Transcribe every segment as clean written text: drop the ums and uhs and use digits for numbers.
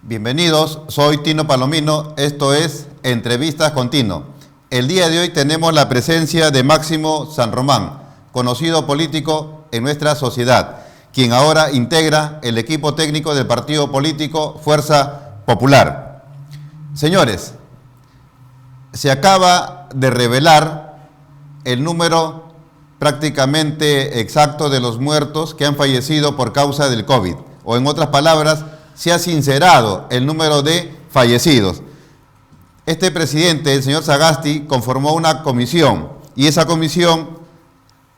Bienvenidos, soy Tino Palomino, esto es Entrevistas con Tino. El día de hoy tenemos la presencia de Máximo San Román, conocido político en nuestra sociedad, quien ahora integra el equipo técnico del partido político Fuerza Popular. Señores, se acaba de revelar el número prácticamente exacto de los muertos que han fallecido por causa del COVID, o en otras palabras, se ha sincerado el número de fallecidos. Este presidente, el señor Sagasti, conformó una comisión y esa comisión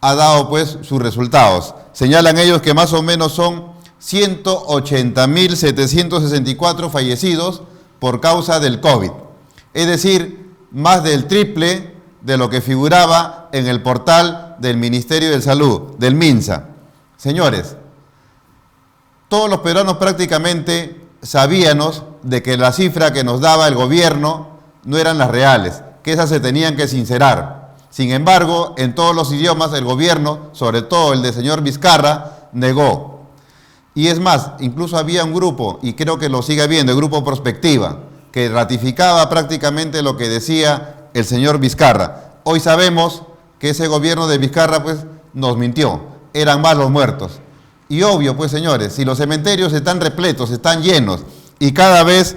ha dado pues sus resultados. Señalan ellos que más o menos son 180.764 fallecidos por causa del COVID. Es decir, más del triple de lo que figuraba en el portal del Ministerio de Salud, del MINSA. Señores, todos los peruanos prácticamente sabíamos de que la cifra que nos daba el gobierno no eran las reales, que esas se tenían que sincerar. Sin embargo, en todos los idiomas el gobierno, sobre todo el del señor Vizcarra, negó. Y es más, incluso había un grupo, y creo que lo sigue habiendo, el Grupo Prospectiva, que ratificaba prácticamente lo que decía el señor Vizcarra. Hoy sabemos que ese gobierno de Vizcarra pues nos mintió, eran más los muertos. Y obvio, pues señores, si los cementerios están repletos, están llenos, y cada vez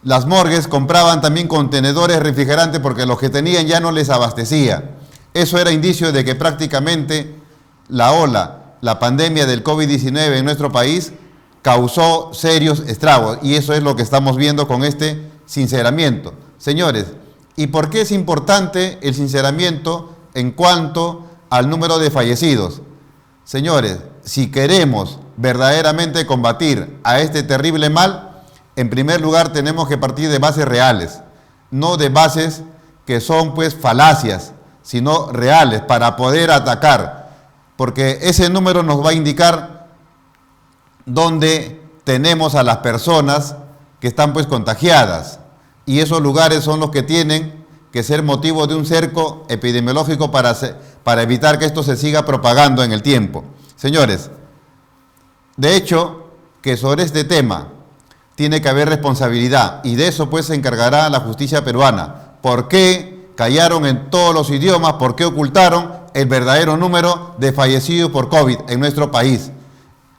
las morgues compraban también contenedores refrigerantes porque los que tenían ya no les abastecía. Eso era indicio de que prácticamente la pandemia del COVID-19 en nuestro país causó serios estragos, y eso es lo que estamos viendo con este sinceramiento. Señores, ¿y por qué es importante el sinceramiento en cuanto al número de fallecidos? Señores, si queremos verdaderamente combatir a este terrible mal, en primer lugar tenemos que partir de bases reales, no de bases que son pues falacias, sino reales para poder atacar, porque ese número nos va a indicar dónde tenemos a las personas que están pues contagiadas, y esos lugares son los que tienen que ser motivo de un cerco epidemiológico para evitar que esto se siga propagando en el tiempo. Señores, de hecho, que sobre este tema tiene que haber responsabilidad, y de eso pues se encargará la justicia peruana. ¿Por qué callaron en todos los idiomas? ¿Por qué ocultaron el verdadero número de fallecidos por COVID en nuestro país?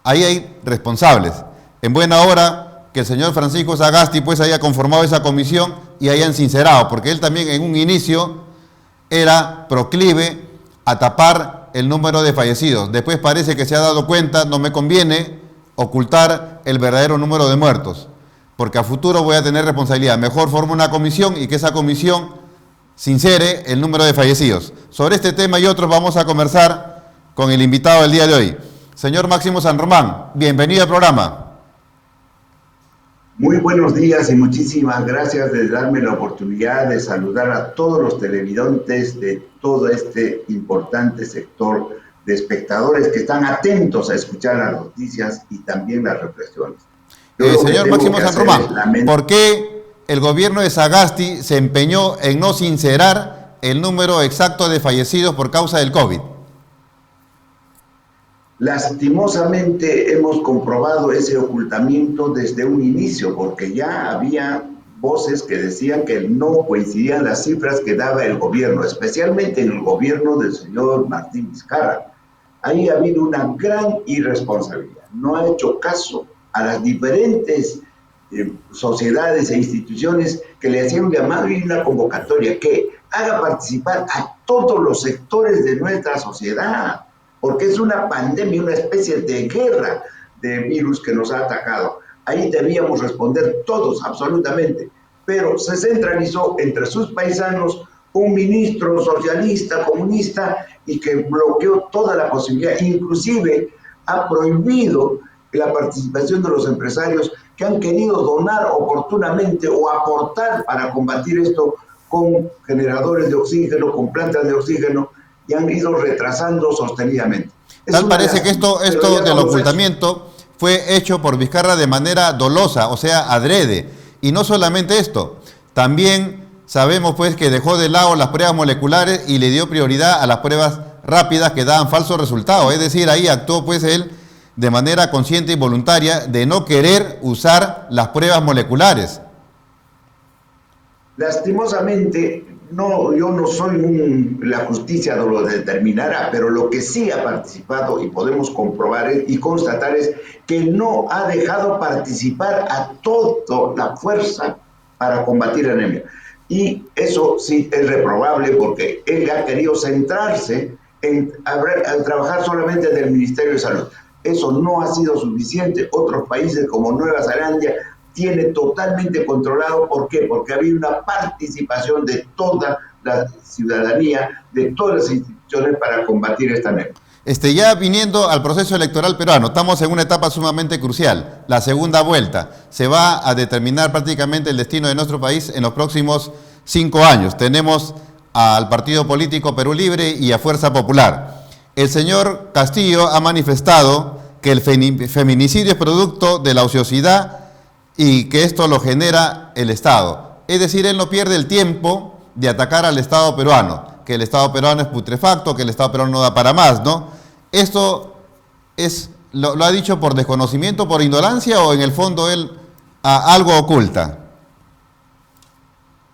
Ahí hay responsables. En buena hora que el señor Francisco Sagasti pues haya conformado esa comisión y hayan sincerado, porque él también en un inicio era proclive a tapar el número de fallecidos. Después parece que se ha dado cuenta, no me conviene ocultar el verdadero número de muertos, porque a futuro voy a tener responsabilidad. Mejor formo una comisión y que esa comisión sincere el número de fallecidos. Sobre este tema y otros vamos a conversar con el invitado del día de hoy. Señor Máximo San Román, bienvenido al programa. Muy buenos días y muchísimas gracias de darme la oportunidad de saludar a todos los televidentes de todo este importante sector de espectadores que están atentos a escuchar las noticias y también las reflexiones. Señor Máximo San Román, ¿por qué el gobierno de Sagasti se empeñó en no sincerar el número exacto de fallecidos por causa del COVID? Lastimosamente hemos comprobado ese ocultamiento desde un inicio, porque ya había voces que decían que no coincidían las cifras que daba el gobierno, especialmente en el gobierno del señor Martín Vizcarra. Ahí ha habido una gran irresponsabilidad. No ha hecho caso a las diferentes sociedades e instituciones que le hacían un llamado y una convocatoria que haga participar a todos los sectores de nuestra sociedad, porque es una pandemia, una especie de guerra de virus que nos ha atacado. Ahí debíamos responder todos, absolutamente, pero se centralizó entre sus paisanos un ministro socialista, comunista, y que bloqueó toda la posibilidad, inclusive ha prohibido la participación de los empresarios que han querido donar oportunamente o aportar para combatir esto con generadores de oxígeno, con plantas de oxígeno, y han ido retrasando sostenidamente. Tal parece que esto del ocultamiento fue hecho por Vizcarra de manera dolosa, o sea, adrede. Y no solamente esto, también sabemos pues que dejó de lado las pruebas moleculares y le dio prioridad a las pruebas rápidas que daban falsos resultados. Es decir, ahí actuó pues él de manera consciente y voluntaria de no querer usar las pruebas moleculares. Lastimosamente, no, yo no soy la justicia no lo determinará, pero lo que sí ha participado y podemos comprobar y constatar es que no ha dejado participar a toda la fuerza para combatir la anemia. Y eso sí es reprobable porque él ha querido centrarse en trabajar solamente en el Ministerio de Salud. Eso no ha sido suficiente. Otros países como Nueva Zelanda tiene totalmente controlado. ¿Por qué? Porque había una participación de toda la ciudadanía, de todas las instituciones para combatir esta anemia. Ya viniendo al proceso electoral peruano, estamos en una etapa sumamente crucial, la segunda vuelta. Se va a determinar prácticamente el destino de nuestro país en los próximos 5 años. Tenemos al partido político Perú Libre y a Fuerza Popular. El señor Castillo ha manifestado que el feminicidio es producto de la ociosidad y que esto lo genera el Estado. Es decir, él no pierde el tiempo de atacar al Estado peruano, que el Estado peruano es putrefacto, que el Estado peruano no da para más, ¿no? ¿Esto lo ha dicho por desconocimiento, por ignorancia o en el fondo él algo oculta?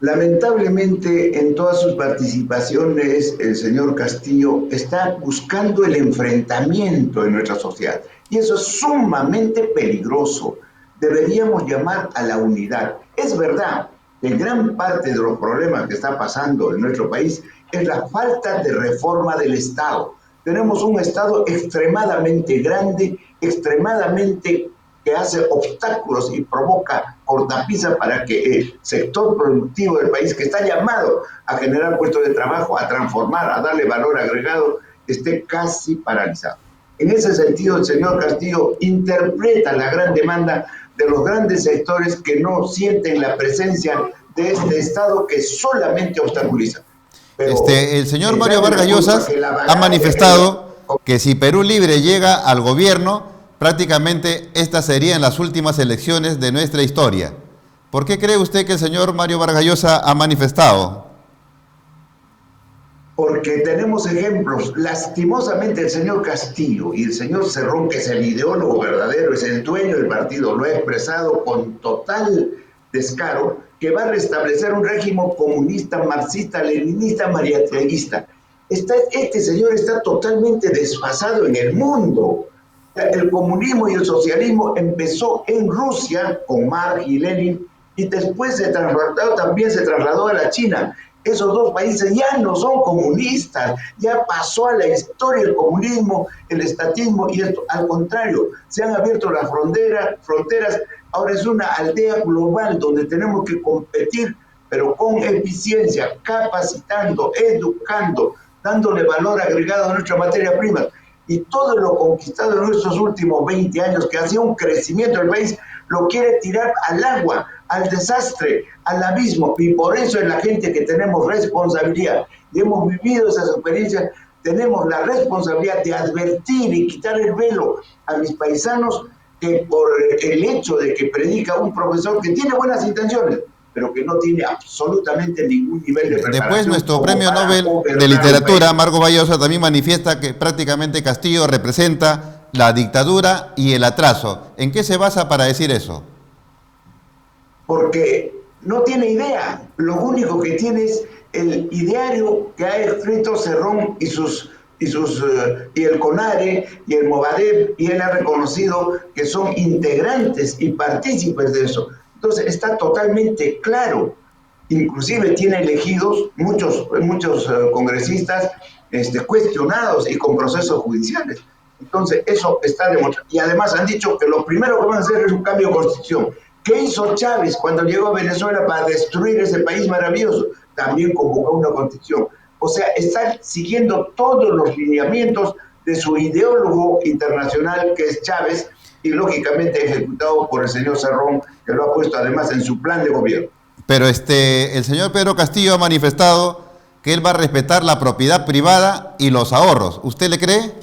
Lamentablemente, en todas sus participaciones, el señor Castillo está buscando el enfrentamiento en nuestra sociedad. Y eso es sumamente peligroso. Deberíamos llamar a la unidad. Es verdad que gran parte de los problemas que está pasando en nuestro país es la falta de reforma del Estado. Tenemos un Estado extremadamente grande, extremadamente que hace obstáculos y provoca cortapisas para que el sector productivo del país, que está llamado a generar puestos de trabajo, a transformar, a darle valor agregado, esté casi paralizado. En ese sentido, el señor Castillo interpreta la gran demanda de los grandes sectores que no sienten la presencia de este Estado que solamente obstaculiza. Pero el señor Mario Vargas Llosa ha manifestado que si Perú Libre llega al gobierno, prácticamente estas serían las últimas elecciones de nuestra historia. ¿Por qué cree usted que el señor Mario Vargas Llosa ha manifestado? Porque tenemos ejemplos. Lastimosamente el señor Castillo y el señor Cerrón, que es el ideólogo verdadero, es el dueño del partido, lo ha expresado con total descaro, que va a restablecer un régimen comunista, marxista, leninista, mariateguista. Este señor está totalmente desfasado en el mundo. El comunismo y el socialismo empezó en Rusia con Marx y Lenin y después se trasladó a la China. Esos dos países ya no son comunistas, ya pasó a la historia el comunismo, el estatismo y esto. Al contrario, se han abierto las fronteras, ahora es una aldea global donde tenemos que competir, pero con eficiencia, capacitando, educando, dándole valor agregado a nuestra materia prima. Y todo lo conquistado en estos últimos 20 años, que hacía un crecimiento del país, lo quiere tirar al agua, al desastre, al abismo. Y por eso es la gente que tenemos responsabilidad. Y hemos vivido esas experiencias, tenemos la responsabilidad de advertir y quitar el velo a mis paisanos que por el hecho de que predica un profesor que tiene buenas intenciones, pero que no tiene absolutamente ningún nivel de preparación. Después nuestro premio Nobel de Literatura, Marco Vargas Llosa, también manifiesta que prácticamente Castillo representa la dictadura y el atraso. ¿En qué se basa para decir eso? Porque no tiene idea. Lo único que tiene es el ideario que ha escrito Cerrón y el CONARE y el Movadep, y él ha reconocido que son integrantes y partícipes de eso. Entonces está totalmente claro. Inclusive tiene elegidos muchos congresistas cuestionados y con procesos judiciales. Entonces eso está demostrado. Y además han dicho que lo primero que van a hacer es un cambio de constitución. ¿Qué hizo Chávez cuando llegó a Venezuela para destruir ese país maravilloso? También convocó una constitución. O sea, está siguiendo todos los lineamientos de su ideólogo internacional, que es Chávez, y lógicamente ejecutado por el señor Cerrón, que lo ha puesto además en su plan de gobierno. Pero el señor Pedro Castillo ha manifestado que él va a respetar la propiedad privada y los ahorros. ¿Usted le cree?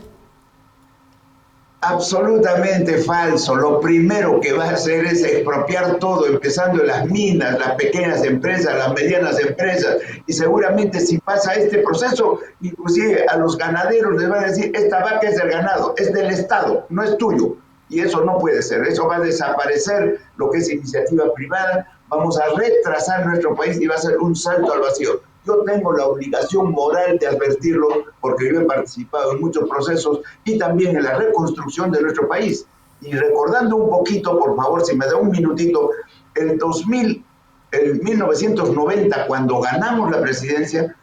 Absolutamente falso. Lo primero que va a hacer es expropiar todo, empezando en las minas, las pequeñas empresas, las medianas empresas. Y seguramente si pasa este proceso, inclusive a los ganaderos les van a decir, esta vaca es del ganado, es del Estado, no es tuyo. Y eso no puede ser. Eso va a desaparecer lo que es iniciativa privada. Vamos a retrasar nuestro país y va a ser un salto al vacío. Yo tengo la obligación moral de advertirlo porque yo he participado en muchos procesos y también en la reconstrucción de nuestro país. Y recordando un poquito, por favor, si me da un minutito, el 1990, cuando ganamos la presidencia,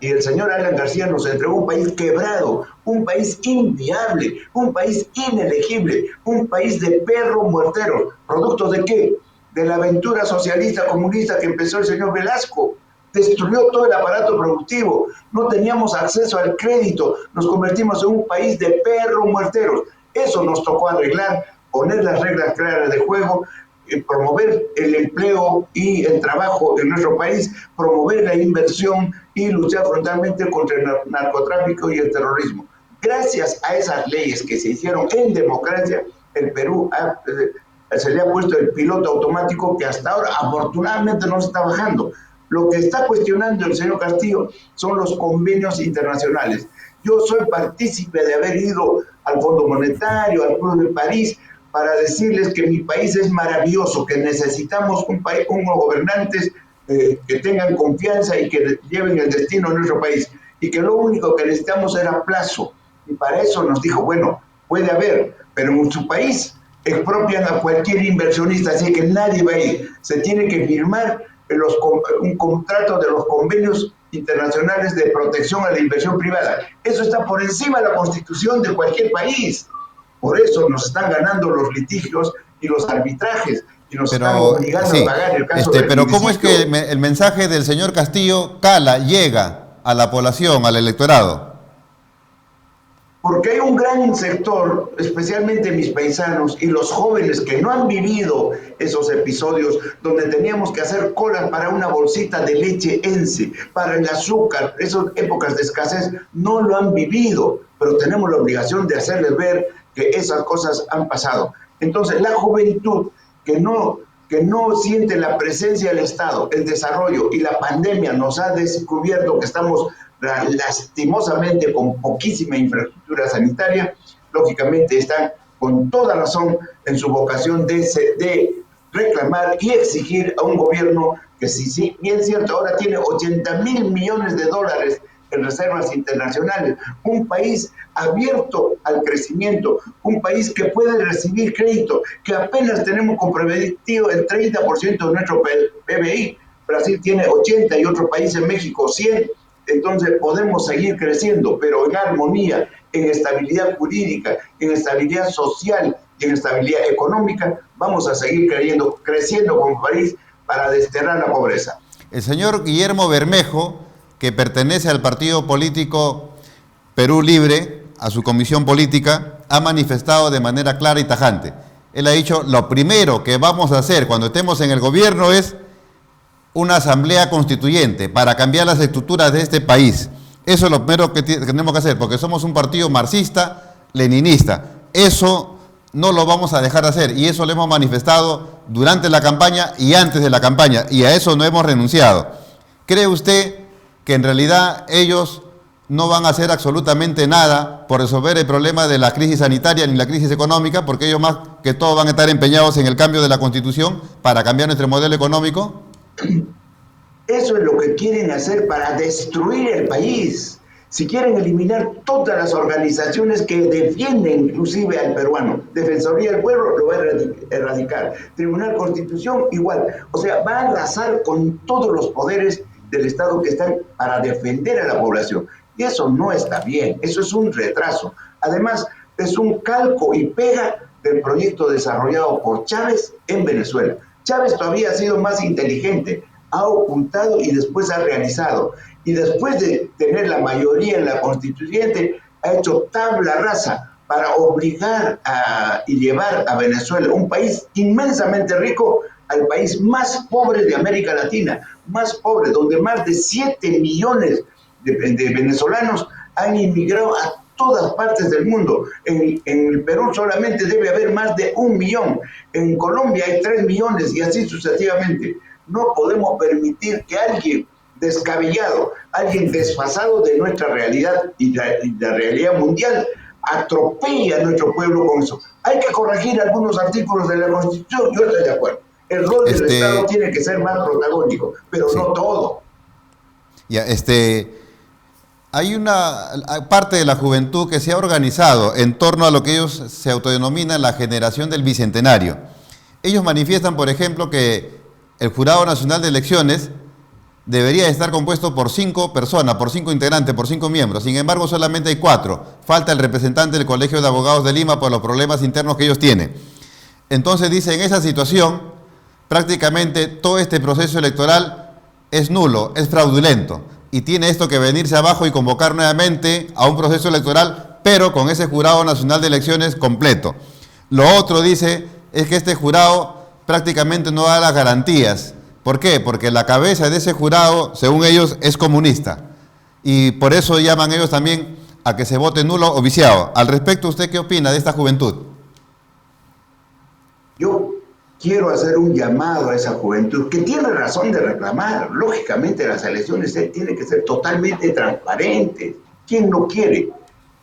y el señor Alan García nos entregó un país quebrado, un país inviable, un país inelegible, un país de perro muertero. ¿Producto de qué? De la aventura socialista comunista que empezó el señor Velasco. Destruyó todo el aparato productivo, no teníamos acceso al crédito, nos convertimos en un país de perros muerteros. Eso nos tocó arreglar, poner las reglas claras de juego, promover el empleo y el trabajo en nuestro país, promover la inversión y luchar frontalmente contra el narcotráfico y el terrorismo. Gracias a esas leyes que se hicieron en democracia, el Perú se le ha puesto el piloto automático que hasta ahora afortunadamente no se está bajando. Lo que está cuestionando el señor Castillo son los convenios internacionales. Yo soy partícipe de haber ido al Fondo Monetario, al Club de París, para decirles que mi país es maravilloso, que necesitamos un país con unos gobernantes que tengan confianza y que lleven el destino de nuestro país, y que lo único que necesitamos era plazo. Y para eso nos dijo, bueno, puede haber, pero en su país expropian a cualquier inversionista, así que nadie va a ir. Se tiene que firmar un contrato de los convenios internacionales de protección a la inversión privada. Eso está por encima de la constitución de cualquier país. Por eso nos están ganando los litigios y los arbitrajes y nos están obligando a pagar el caso del pero municipio. ¿cómo es que el mensaje del señor Castillo llega a la población, al electorado? Porque hay un gran sector, especialmente mis paisanos y los jóvenes que no han vivido esos episodios donde teníamos que hacer cola para una bolsita de leche Ence, para el azúcar, esas épocas de escasez, no lo han vivido, pero tenemos la obligación de hacerles ver que esas cosas han pasado. Entonces, la juventud que no siente la presencia del Estado, el desarrollo y la pandemia nos ha descubierto que estamos lastimosamente con poquísima infraestructura sanitaria, lógicamente están con toda razón en su vocación de reclamar y exigir a un gobierno que sí, bien cierto, ahora tiene 80,000 millones de dólares en reservas internacionales, un país abierto al crecimiento, un país que puede recibir crédito, que apenas tenemos comprometido el 30% de nuestro PBI, Brasil tiene 80 y otro país en México 100, entonces podemos seguir creciendo, pero en armonía, en estabilidad jurídica, en estabilidad social y en estabilidad económica, vamos a seguir creciendo como país para desterrar la pobreza. El señor Guillermo Bermejo, que pertenece al partido político Perú Libre, a su comisión política, ha manifestado de manera clara y tajante. Él ha dicho, lo primero que vamos a hacer cuando estemos en el gobierno es una asamblea constituyente para cambiar las estructuras de este país. Eso es lo primero que tenemos que hacer, porque somos un partido marxista, leninista. Eso no lo vamos a dejar de hacer, y eso lo hemos manifestado durante la campaña y antes de la campaña, y a eso no hemos renunciado. ¿Cree usted que en realidad ellos no van a hacer absolutamente nada por resolver el problema de la crisis sanitaria ni la crisis económica, porque ellos más que todo van a estar empeñados en el cambio de la Constitución para cambiar nuestro modelo económico? Eso es lo que quieren hacer para destruir el país. Si quieren eliminar todas las organizaciones que defienden inclusive al peruano, Defensoría del Pueblo lo va a erradicar, Tribunal Constitución igual, o sea, va a arrasar con todos los poderes del Estado que están para defender a la población. Y eso no está bien, eso es un retraso. Además, es un calco y pega del proyecto desarrollado por Chávez en Venezuela. Chávez todavía ha sido más inteligente, ha ocultado y después ha realizado. Y después de tener la mayoría en la constituyente, ha hecho tabla rasa para obligar y llevar a Venezuela, un país inmensamente rico, al país más pobre de América Latina, más pobre, donde más de 7 millones de venezolanos han inmigrado a todas partes del mundo. En el Perú solamente debe haber más de 1 millón. En Colombia hay 3 millones y así sucesivamente. No podemos permitir que alguien descabellado, alguien desfasado de nuestra realidad y la realidad mundial atropelle a nuestro pueblo con eso. Hay que corregir algunos artículos de la Constitución, yo estoy de acuerdo. El rol del Estado tiene que ser más protagónico, pero sí, no todo. Ya, hay una parte de la juventud que se ha organizado en torno a lo que ellos se autodenominan la generación del Bicentenario. Ellos manifiestan, por ejemplo, que el Jurado Nacional de Elecciones debería estar compuesto por 5 personas, por 5 integrantes, por 5 miembros. Sin embargo, solamente hay 4. Falta el representante del Colegio de Abogados de Lima por los problemas internos que ellos tienen. Entonces dice, en esa situación, prácticamente todo este proceso electoral es nulo, es fraudulento. Y tiene esto que venirse abajo y convocar nuevamente a un proceso electoral, pero con ese Jurado Nacional de Elecciones completo. Lo otro, dice, es que este jurado prácticamente no da las garantías. ¿Por qué? Porque la cabeza de ese jurado, según ellos, es comunista. Y por eso llaman ellos también a que se vote nulo o viciado. Al respecto, ¿usted qué opina de esta juventud? Yo quiero hacer un llamado a esa juventud que tiene razón de reclamar. Lógicamente, las elecciones tienen que ser totalmente transparentes. ¿Quién no quiere?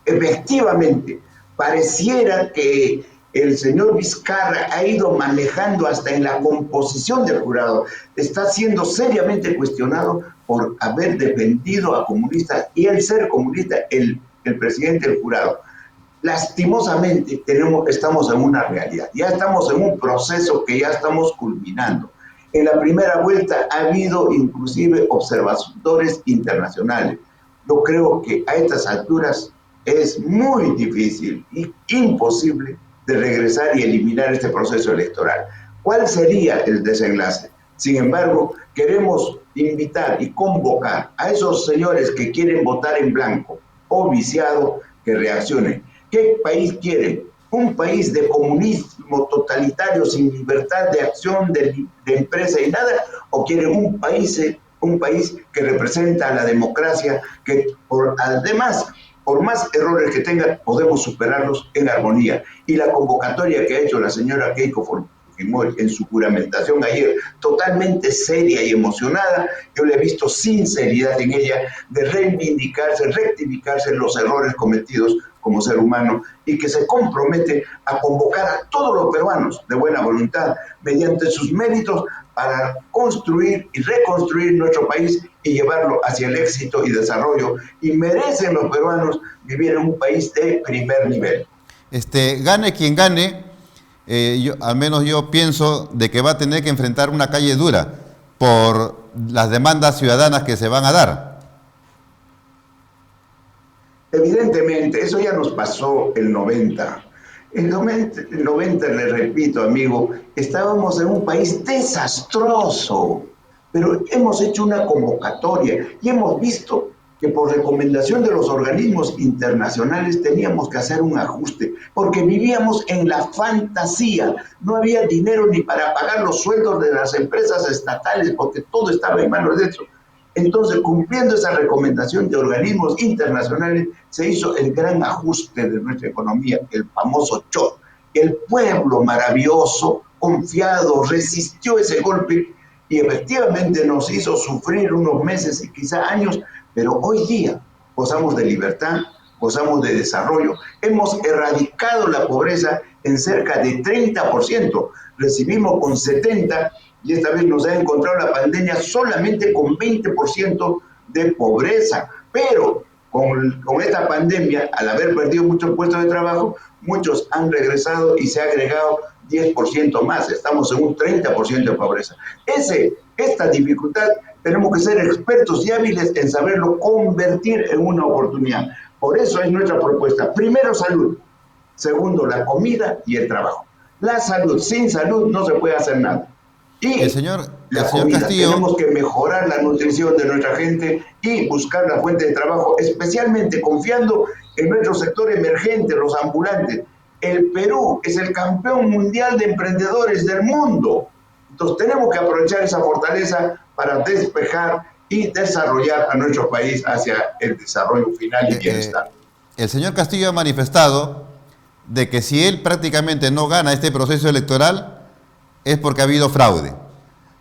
Efectivamente, pareciera que el señor Vizcarra ha ido manejando hasta en la composición del jurado. Está siendo seriamente cuestionado por haber defendido a comunistas y el ser comunista, el presidente del jurado. Lastimosamente estamos en una realidad, ya estamos en un proceso que ya estamos culminando. En la primera vuelta ha habido inclusive observadores internacionales. Yo creo que a estas alturas es muy difícil y imposible de regresar y eliminar este proceso electoral. ¿Cuál sería el desenlace? Sin embargo, queremos invitar y convocar a esos señores que quieren votar en blanco o viciado que reaccionen. ¿Qué país quieren? ¿Un país de comunismo totalitario sin libertad de acción, de empresa y nada? ¿O quieren un país que representa a la democracia, que además, por más errores que tengan, podemos superarlos en armonía? Y la convocatoria que ha hecho la señora Keiko Fujimori en su juramentación ayer, totalmente seria y emocionada, yo le he visto sinceridad en ella de reivindicarse, rectificarse los errores cometidos como ser humano y que se compromete a convocar a todos los peruanos de buena voluntad mediante sus méritos para construir y reconstruir nuestro país y llevarlo hacia el éxito y desarrollo. Y merecen los peruanos vivir en un país de primer nivel. Gane quien gane, al menos yo pienso de que va a tener que enfrentar una calle dura por las demandas ciudadanas que se van a dar. Evidentemente, eso ya nos pasó el 90. El 90, le repito, amigo, estábamos en un país desastroso, pero hemos hecho una convocatoria y hemos visto que por recomendación de los organismos internacionales teníamos que hacer un ajuste, porque vivíamos en la fantasía, no había dinero ni para pagar los sueldos de las empresas estatales, porque todo estaba en manos de eso. Entonces, cumpliendo esa recomendación de organismos internacionales, se hizo el gran ajuste de nuestra economía, el famoso shock. El pueblo maravilloso, confiado, resistió ese golpe y efectivamente nos hizo sufrir unos meses y quizá años, pero hoy día gozamos de libertad, gozamos de desarrollo. Hemos erradicado la pobreza en cerca de 30%, recibimos con 70%, y esta vez nos ha encontrado la pandemia solamente con 20% de pobreza. Pero con esta pandemia, al haber perdido muchos puestos de trabajo, muchos han regresado y se ha agregado 10% más. Estamos en un 30% de pobreza. Esta dificultad tenemos que ser expertos y hábiles en saberlo convertir en una oportunidad. Por eso es nuestra propuesta. Primero, salud. Segundo, la comida y el trabajo. La salud. Sin salud no se puede hacer nada. Y el señor Castillo, tenemos que mejorar la nutrición de nuestra gente y buscar la fuente de trabajo, especialmente confiando en nuestro sector emergente, los ambulantes. El Perú es el campeón mundial de emprendedores del mundo. Entonces tenemos que aprovechar esa fortaleza para despejar y desarrollar a nuestro país hacia el desarrollo final y bienestar. El señor Castillo ha manifestado de que si él prácticamente no gana este proceso electoral es porque ha habido fraude.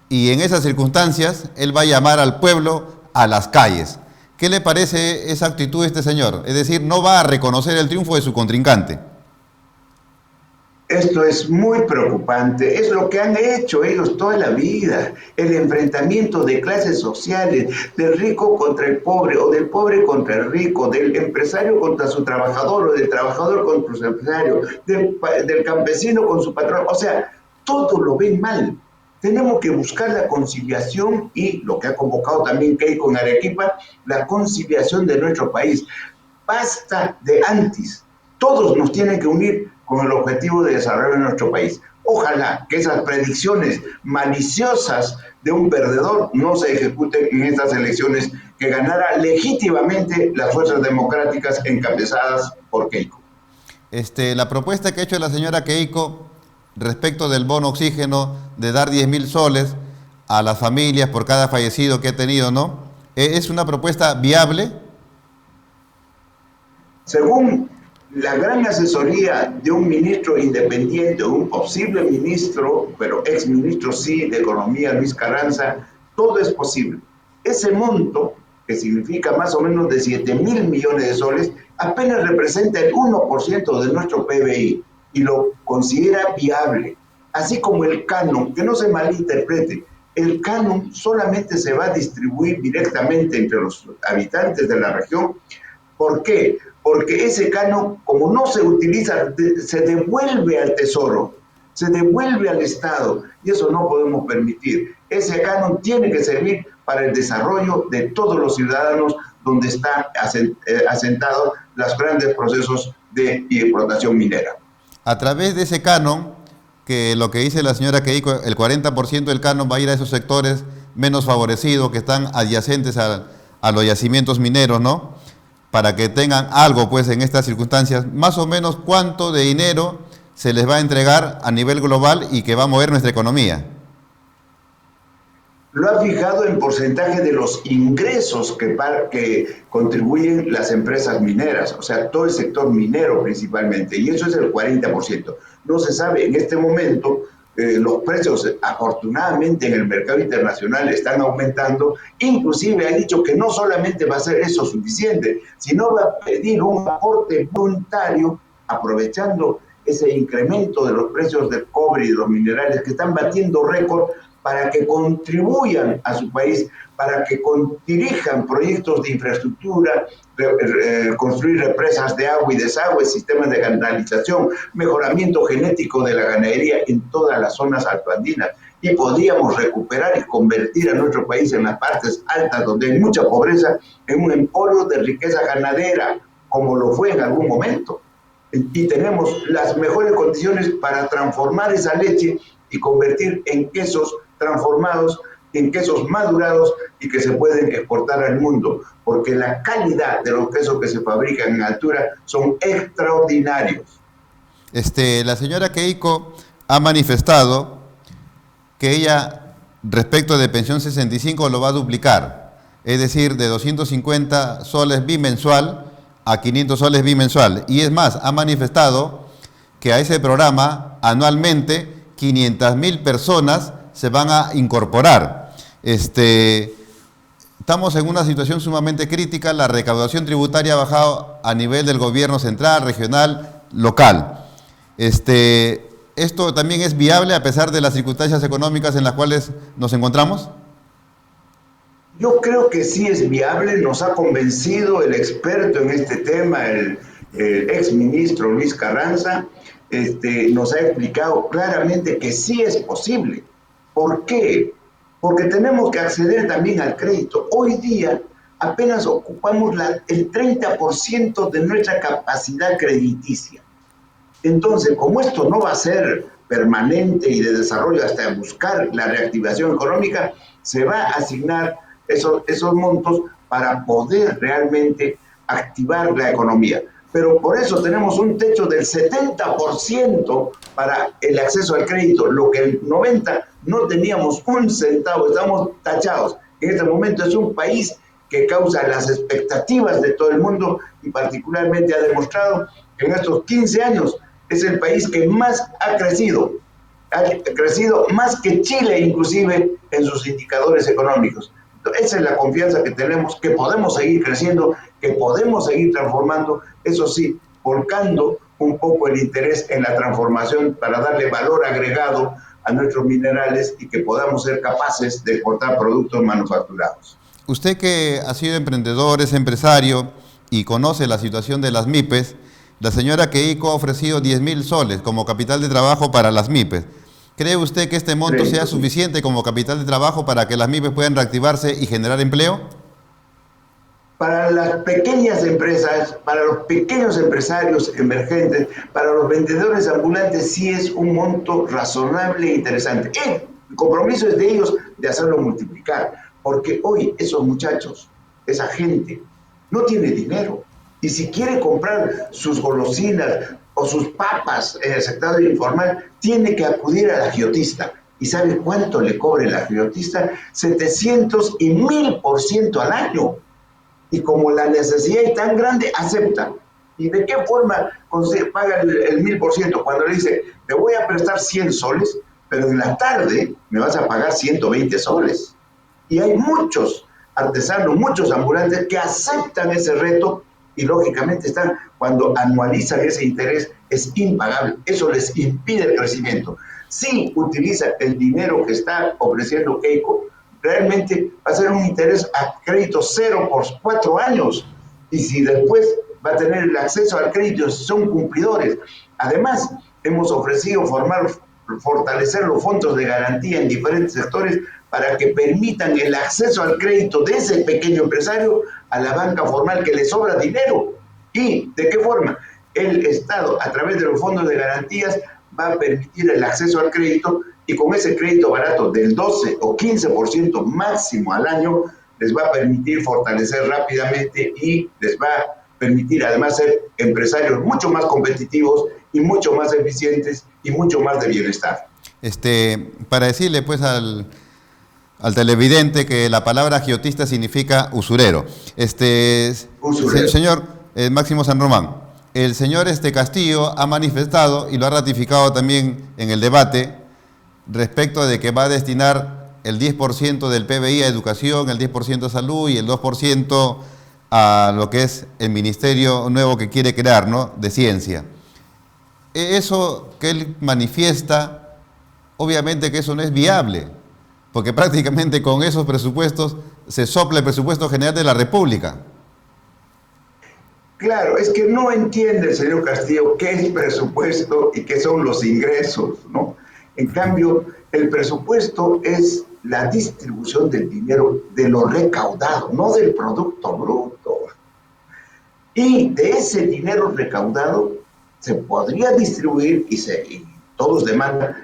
Y en esas circunstancias él va a llamar al pueblo a las calles. ¿Qué le parece esa actitud de este señor? Es decir, no va a reconocer el triunfo de su contrincante. Esto es muy preocupante, es lo que han hecho ellos toda la vida, el enfrentamiento de clases sociales, del rico contra el pobre, o del pobre contra el rico, del empresario contra su trabajador, o del trabajador contra su empresario, del campesino con su patrón, o sea, todo lo ven mal. Tenemos que buscar la conciliación y lo que ha convocado también Keiko en Arequipa, la conciliación de nuestro país. Basta de antis, todos nos tienen que unir con el objetivo de desarrollo de nuestro país. Ojalá que esas predicciones maliciosas de un perdedor no se ejecuten en estas elecciones, que ganara legítimamente las fuerzas democráticas encabezadas por Keiko. La propuesta que ha hecho la señora Keiko respecto del bono oxígeno de dar 10.000 soles a las familias por cada fallecido que ha tenido, ¿no? ¿Es una propuesta viable? Según la gran asesoría de un ministro independiente, un posible ministro, pero ex ministro sí, de Economía, Luis Carranza, todo es posible. Ese monto, que significa más o menos de 7.000 millones de soles, apenas representa el 1% de nuestro PBI y lo considera viable. Así como el canon, que no se malinterprete, el canon solamente se va a distribuir directamente entre los habitantes de la región. ¿Por qué? Porque ese canon, como no se utiliza, se devuelve al Tesoro, se devuelve al Estado, y eso no podemos permitir. Ese canon tiene que servir para el desarrollo de todos los ciudadanos donde están asentados los grandes procesos de explotación minera. A través de ese canon, que lo que dice la señora Keiko, el 40% del canon va a ir a esos sectores menos favorecidos que están adyacentes a los yacimientos mineros, ¿no? Para que tengan algo, pues, en estas circunstancias, más o menos cuánto de dinero se les va a entregar a nivel global y que va a mover nuestra economía. Lo ha fijado en porcentaje de los ingresos que contribuyen las empresas mineras, o sea, todo el sector minero principalmente, y eso es el 40%. No se sabe en este momento. Los precios afortunadamente en el mercado internacional están aumentando, inclusive ha dicho que no solamente va a ser eso suficiente, sino va a pedir un aporte voluntario aprovechando ese incremento de los precios del cobre y de los minerales que están batiendo récord, para que contribuyan a su país, para que dirijan proyectos de infraestructura, construir represas de agua y desagüe, sistemas de canalización, mejoramiento genético de la ganadería en todas las zonas altoandinas. Y podríamos recuperar y convertir a nuestro país en las partes altas, donde hay mucha pobreza, en un emporio de riqueza ganadera, como lo fue en algún momento. Y tenemos las mejores condiciones para transformar esa leche y convertir en quesos transformados, en quesos madurados y que se pueden exportar al mundo, porque la calidad de los quesos que se fabrican en altura son extraordinarios. La señora Keiko ha manifestado que ella, respecto de pensión 65, lo va a duplicar, es decir, de 250 soles bimensual a 500 soles bimensual. Y es más, ha manifestado que a ese programa anualmente 500.000 personas se van a incorporar. Estamos en una situación sumamente crítica, la recaudación tributaria ha bajado a nivel del gobierno central, regional, local. ¿Esto también es viable a pesar de las circunstancias económicas en las cuales nos encontramos? Yo creo que sí es viable, nos ha convencido el experto en este tema, el exministro Luis Carranza, nos ha explicado claramente que sí es posible. ¿Por qué? Porque tenemos que acceder también al crédito. Hoy día apenas ocupamos el 30% de nuestra capacidad crediticia. Entonces, como esto no va a ser permanente y de desarrollo hasta buscar la reactivación económica, se va a asignar esos montos para poder realmente activar la economía. Pero por eso tenemos un techo del 70% para el acceso al crédito, lo que el 90% no teníamos un centavo, estamos tachados. En este momento es un país que causa las expectativas de todo el mundo y particularmente ha demostrado que en estos 15 años es el país que más ha crecido más que Chile inclusive en sus indicadores económicos. Entonces, esa es la confianza que tenemos, que podemos seguir creciendo, que podemos seguir transformando, eso sí, volcando un poco el interés en la transformación para darle valor agregado a nuestros minerales y que podamos ser capaces de exportar productos manufacturados. Usted que ha sido emprendedor, es empresario y conoce la situación de las MIPES, la señora Keiko ha ofrecido 10.000 soles como capital de trabajo para las MIPES. ¿Cree usted que este monto sea suficiente como capital de trabajo para que las MIPES puedan reactivarse y generar empleo? Para las pequeñas empresas, para los pequeños empresarios emergentes, para los vendedores ambulantes, sí es un monto razonable e interesante. El compromiso es de ellos de hacerlo multiplicar, porque hoy esos muchachos, esa gente, no tiene dinero. Y si quiere comprar sus golosinas o sus papas en el sector informal, tiene que acudir al agiotista. ¿Y sabe cuánto le cobra el agiotista? 700 y 1000% al año. Y como la necesidad es tan grande, acepta. ¿Y de qué forma paga el 1000%? Cuando le dice, te voy a prestar 100 soles, pero en la tarde me vas a pagar 120 soles. Y hay muchos artesanos, muchos ambulantes que aceptan ese reto y lógicamente están, cuando anualizan ese interés, es impagable. Eso les impide el crecimiento. Si utiliza el dinero que está ofreciendo Keiko, realmente va a ser un interés a crédito cero por 4 años. Y si después va a tener el acceso al crédito, son cumplidores. Además, hemos ofrecido fortalecer los fondos de garantía en diferentes sectores para que permitan el acceso al crédito de ese pequeño empresario a la banca formal que le sobra dinero. ¿Y de qué forma? El Estado, a través de los fondos de garantías, va a permitir el acceso al crédito y con ese crédito barato del 12 o 15% máximo al año, les va a permitir fortalecer rápidamente y les va a permitir además ser empresarios mucho más competitivos y mucho más eficientes y mucho más de bienestar. Para decirle pues al televidente que la palabra agiotista significa usurero. Usurero. Señor Máximo San Román, el señor Castillo ha manifestado y lo ha ratificado también en el debate respecto de que va a destinar el 10% del PBI a educación, el 10% a salud y el 2% a lo que es el ministerio nuevo que quiere crear, ¿no?, de ciencia. Eso que él manifiesta, obviamente que eso no es viable, porque prácticamente con esos presupuestos se sopla el presupuesto general de la República. Claro, es que no entiende el señor Castillo qué es presupuesto y qué son los ingresos, ¿no? En cambio, el presupuesto es la distribución del dinero de lo recaudado, no del producto bruto. Y de ese dinero recaudado se podría distribuir, y todos demandan,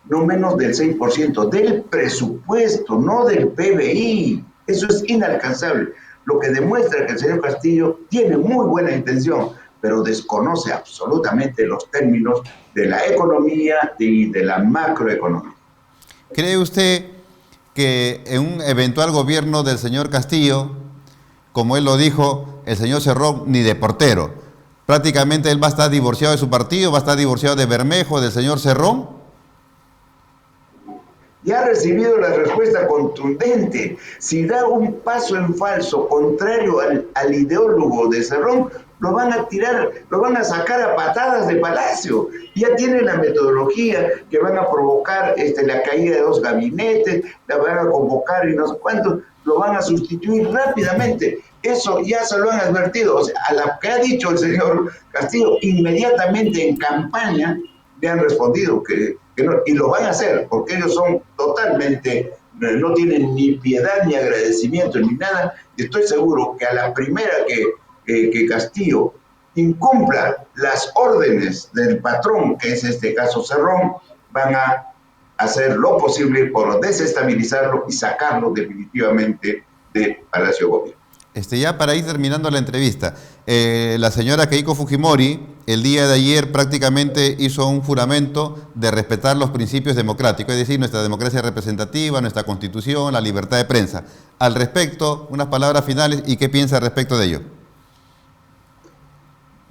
no menos del 6% del presupuesto, no del PBI. Eso es inalcanzable. Lo que demuestra que el señor Castillo tiene muy buena intención, pero desconoce absolutamente los términos de la economía y de la macroeconomía. ¿Cree usted que en un eventual gobierno del señor Castillo, como él lo dijo, el señor Cerrón ni de portero, prácticamente él va a estar divorciado de su partido, va a estar divorciado de Bermejo, del señor Cerrón? Ya ha recibido la respuesta contundente. Si da un paso en falso, contrario al ideólogo de Cerrón, lo van a tirar, lo van a sacar a patadas de Palacio. Ya tiene la metodología que van a provocar la caída de 2 gabinetes, la van a convocar y no sé cuánto, lo van a sustituir rápidamente. Eso ya se lo han advertido. O sea, a lo que ha dicho el señor Castillo, inmediatamente en campaña le han respondido que no, y lo van a hacer, porque ellos son totalmente, no tienen ni piedad ni agradecimiento ni nada, y estoy seguro que a la primera que Castillo incumpla las órdenes del patrón, que es este caso Cerrón, van a hacer lo posible por desestabilizarlo y sacarlo definitivamente de Palacio Gobierno. Ya para ir terminando la entrevista, la señora Keiko Fujimori el día de ayer prácticamente hizo un juramento de respetar los principios democráticos, es decir, nuestra democracia representativa, nuestra constitución, la libertad de prensa. Al respecto, unas palabras finales y qué piensa al respecto de ello.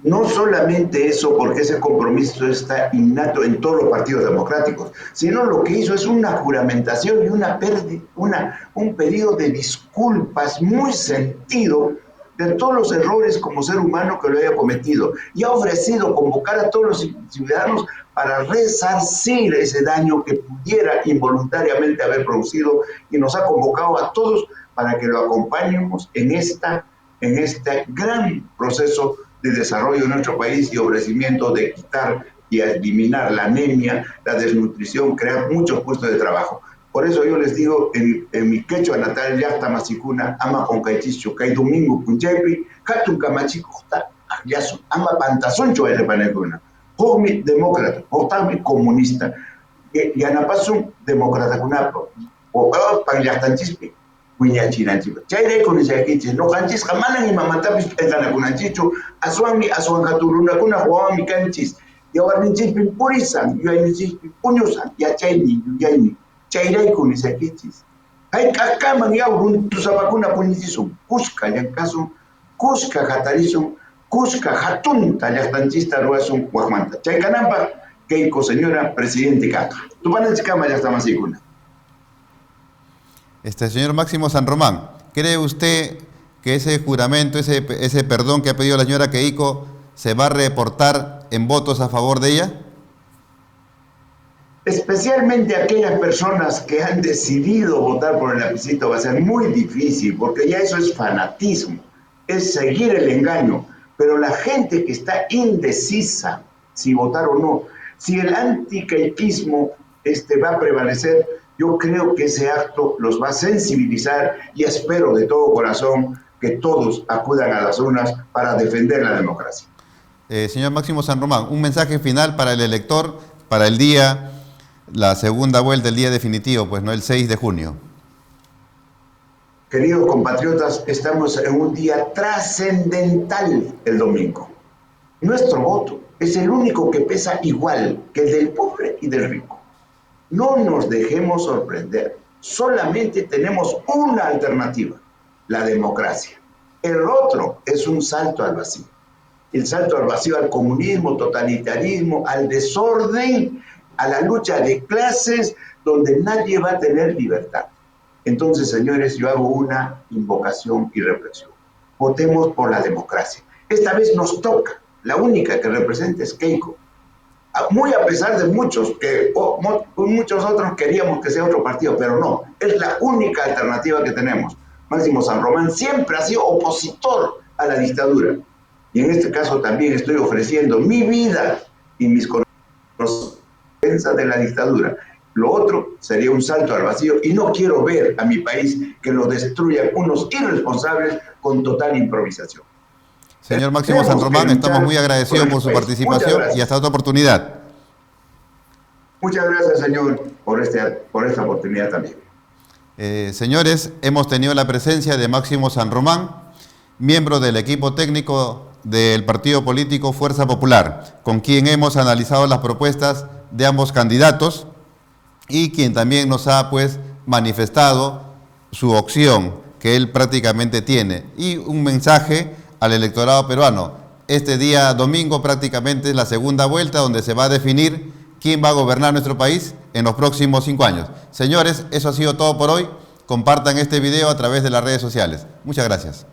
No solamente eso, porque ese compromiso está innato en todos los partidos democráticos, sino lo que hizo es una juramentación y un pedido de disculpas muy sentido de todos los errores como ser humano que lo haya cometido. Y ha ofrecido convocar a todos los ciudadanos para resarcir ese daño que pudiera involuntariamente haber producido, y nos ha convocado a todos para que lo acompañemos en este gran proceso de desarrollo de nuestro país y ofrecimiento de quitar y eliminar la anemia, la desnutrición, crear muchos puestos de trabajo. Por eso yo les digo, en mi quechua natal, Llaqta Masikuna, ama Concaichicho, Cay Domingo Punchaypi, Hatun Kamachico, Yasu, ama Pantasoncho de Panecuna, Jogmi demócrata, Jogmi comunista, Yanapasun demócrata Kunapo, o Panyastanchispi, Cuñachinanchipa. Chaire con ese aquí, no canchis, jamana ni mamatapis, Eganacunanchicho, Asuami, Asuangaturuna, Kuna, Huami Canchis, y ahora Ninchipi Purisan, Yuanichipi Puñusan, Yachaini, Yuyani. Chairay con ese quichis. Hay cacaman y aurun tu sabacuna puñitisum. Cusca yancasun, Cusca jatarizum, Cusca jatun tallastanchista ruasum guajmanta. Chaycanampa, Keiko señora presidente Caca. Tu panachicama ya está más icuna. Señor Máximo San Román, ¿cree usted que ese juramento, ese perdón que ha pedido la señora Keiko se va a reportar en votos a favor de ella? Especialmente aquellas personas que han decidido votar por el lapicito va a ser muy difícil, porque ya eso es fanatismo, es seguir el engaño. Pero la gente que está indecisa si votar o no, si el anticaiquismo va a prevalecer, yo creo que ese acto los va a sensibilizar, y espero de todo corazón que todos acudan a las urnas para defender la democracia. Señor Máximo San Román, un mensaje final para el elector, para el día, la segunda vuelta, el día definitivo, pues no, el 6 de junio. Queridos compatriotas, estamos en un día trascendental el domingo. Nuestro voto es el único que pesa igual que el del pobre y del rico. No nos dejemos sorprender. Solamente tenemos una alternativa: la democracia. El otro es un salto al vacío. El salto al vacío, al comunismo, totalitarismo, al desorden, a la lucha de clases, donde nadie va a tener libertad. Entonces, señores, yo hago una invocación y reflexión. Votemos por la democracia. Esta vez nos toca. La única que representa es Keiko. Muy a pesar de muchos, muchos otros queríamos que sea otro partido, pero no. Es la única alternativa que tenemos. Máximo San Román siempre ha sido opositor a la dictadura. Y en este caso también estoy ofreciendo mi vida y mis conocimientos de la dictadura. Lo otro sería un salto al vacío, y no quiero ver a mi país que lo destruyan unos irresponsables con total improvisación. Señor Máximo San Román, estamos muy agradecidos por su participación y hasta otra oportunidad. Muchas gracias, señor, por esta oportunidad también. Señores, hemos tenido la presencia de Máximo San Román, miembro del equipo técnico del partido político Fuerza Popular, con quien hemos analizado las propuestas de ambos candidatos y quien también nos ha manifestado su opción que él prácticamente tiene, y un mensaje al electorado peruano. Este día domingo prácticamente es la segunda vuelta donde se va a definir quién va a gobernar nuestro país en los próximos 5 años. Señores, eso ha sido todo por hoy. Compartan este video a través de las redes sociales. Muchas gracias.